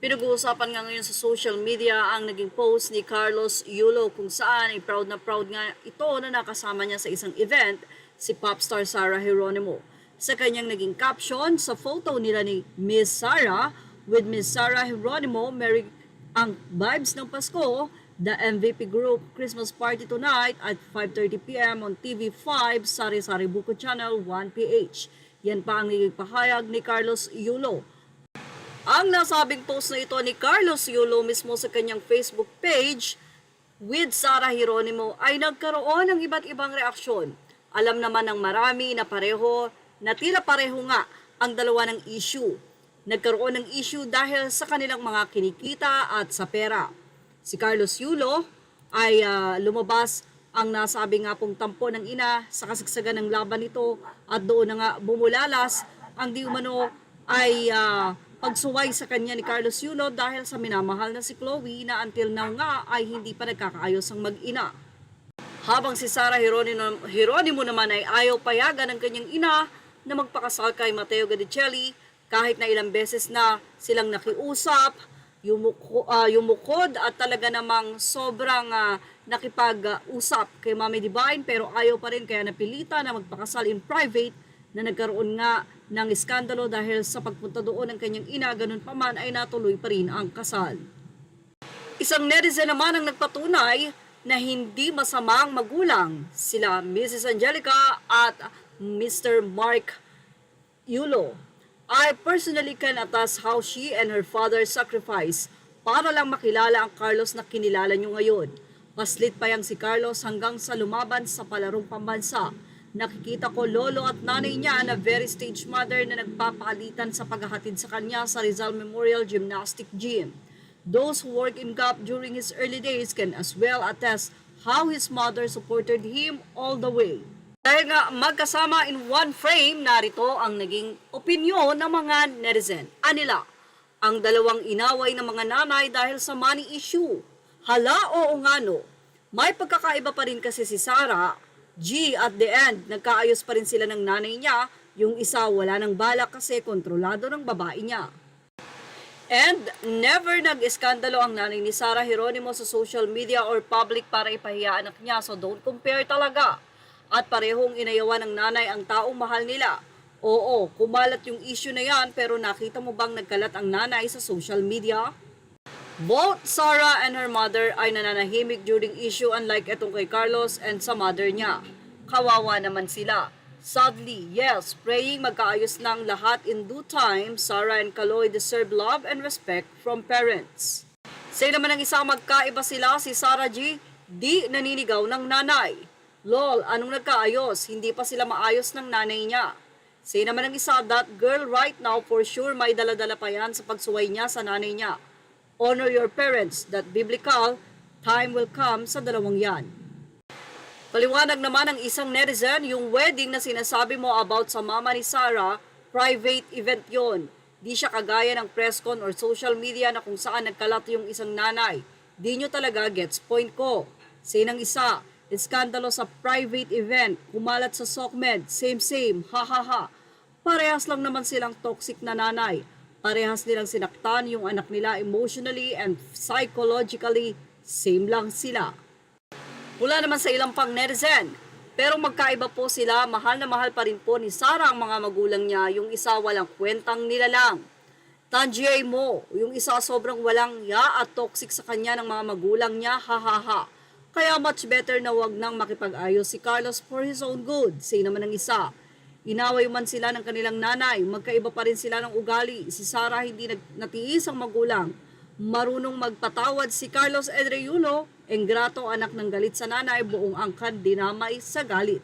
Pinag-uusapan nga ngayon sa social media ang naging post ni Carlos Yulo kung saan ay proud na proud nga ito na nakasama niya sa isang event si popstar Sarah Geronimo. Sa kanyang naging caption sa photo nila ni Miss Sarah with Miss Sarah Geronimo, Merry ang vibes ng Pasko, the MVP Group Christmas Party tonight at 5:30 p.m. on TV5 Sari-Sari Buko Channel 1PH. Yan pa ang naging pahayag ni Carlos Yulo. Ang nasabing post na ito ni Carlos Yulo mismo sa kanyang Facebook page with Sarah Geronimo ay nagkaroon ng iba't ibang reaksyon. Alam naman ng marami na tila pareho nga ang dalawa ng issue. Nagkaroon ng issue dahil sa kanilang mga kinikita at sa pera. Si Carlos Yulo ay lumabas ang nasabi nga pong tampo ng ina sa kasagsagan ng laban nito at doon na nga bumulalas ang di umano ay pagsuway sa kanya ni Carlos Yulo dahil sa minamahal na si Chloe na until now nga ay hindi pa nagkakaayos ang mag-ina. Habang si Sarah Geronimo naman ay ayaw payagan ng kanyang ina na magpakasal kay Matteo Gadicelli kahit na ilang beses na silang nakiusap, yumukod at talaga namang sobrang nakipag-usap kay Mami Divine pero ayaw pa rin kaya napilitan na magpakasal in private na nagkaroon nga ng iskandalo dahil sa pagpunta doon ng kanyang ina, ganun pa man ay natuloy pa rin ang kasal. Isang netizen naman ang nagpatunay na hindi masamang magulang sila Mrs. Angelica at Mr. Mark Yulo. I personally can attest how she and her father sacrificed para lang makilala ang Carlos na kinilala nyo ngayon. Paslit pa yang si Carlos hanggang sa lumaban sa palarong pambansa. Nakikita ko lolo at nanay niya na very stage mother na nagpapalitan sa paghahatid sa kanya sa Rizal Memorial Gymnastic Gym. Those who work in GAP during his early days can as well attest how his mother supported him all the way. Dahil nga magkasama in one frame, narito ang naging opinyon ng mga netizen. Anila, ang dalawang inaway ng mga nanay dahil sa money issue. Hala o ungano, may pagkakaiba pa rin kasi si Sarah. At the end, nagkaayos pa rin sila ng nanay niya, yung isa wala ng balak kasi kontrolado ng babae niya. And never nag-eskandalo ang nanay ni Sarah Geronimo sa social media or public para ipahiya anak niya, so don't compare talaga. At parehong inayawan ng nanay ang taong mahal nila. Oo, kumalat yung issue na yan pero nakita mo bang nagkalat ang nanay sa social media? Both Sarah and her mother ay nananahimik during issue unlike etong kay Carlos and sa mother niya. Kawawa naman sila. Sadly, yes, praying magkaayos ng lahat in due time, Sarah and Kaloy deserve love and respect from parents. Say naman ng isa magkaiba sila, si Sarah G, di naninigaw ng nanay. Lol, anong nagkaayos? Hindi pa sila maayos ng nanay niya. Say naman ng isa, that girl right now for sure may daladala pa yan sa pagsuway niya sa nanay niya. Honor your parents, that biblical, time will come sa dalawang yan. Paliwanag naman ng isang netizen, yung wedding na sinasabi mo about sa mama ni Sarah, private event yon. Di siya kagaya ng press con or social media na kung saan nagkalat yung isang nanay. Di nyo talaga gets point ko. Say ng isa, iskandalo sa private event, kumalat sa SOCMED, same, ha ha ha. Parehas lang naman silang toxic na nanay. Parehas nilang sinaktan yung anak nila emotionally and psychologically, same lang sila. Mula naman sa ilang pang netizen, pero magkaiba po sila, mahal na mahal pa rin po ni Sarah ang mga magulang niya, yung isa walang kwentang nilalang. Tangiay mo, yung isa sobrang walang ya at toxic sa kanya ng mga magulang niya, ha ha ha. Kaya much better na wag nang makipag-ayos si Carlos for his own good, say naman ng isa. Inaway man sila ng kanilang nanay, magkaiba pa rin sila ng ugali. Si Sarah hindi natiis ang magulang. Marunong magpatawad si Carlos Yulo, enggrato anak ng galit sa nanay, buong angkan dinamay sa galit.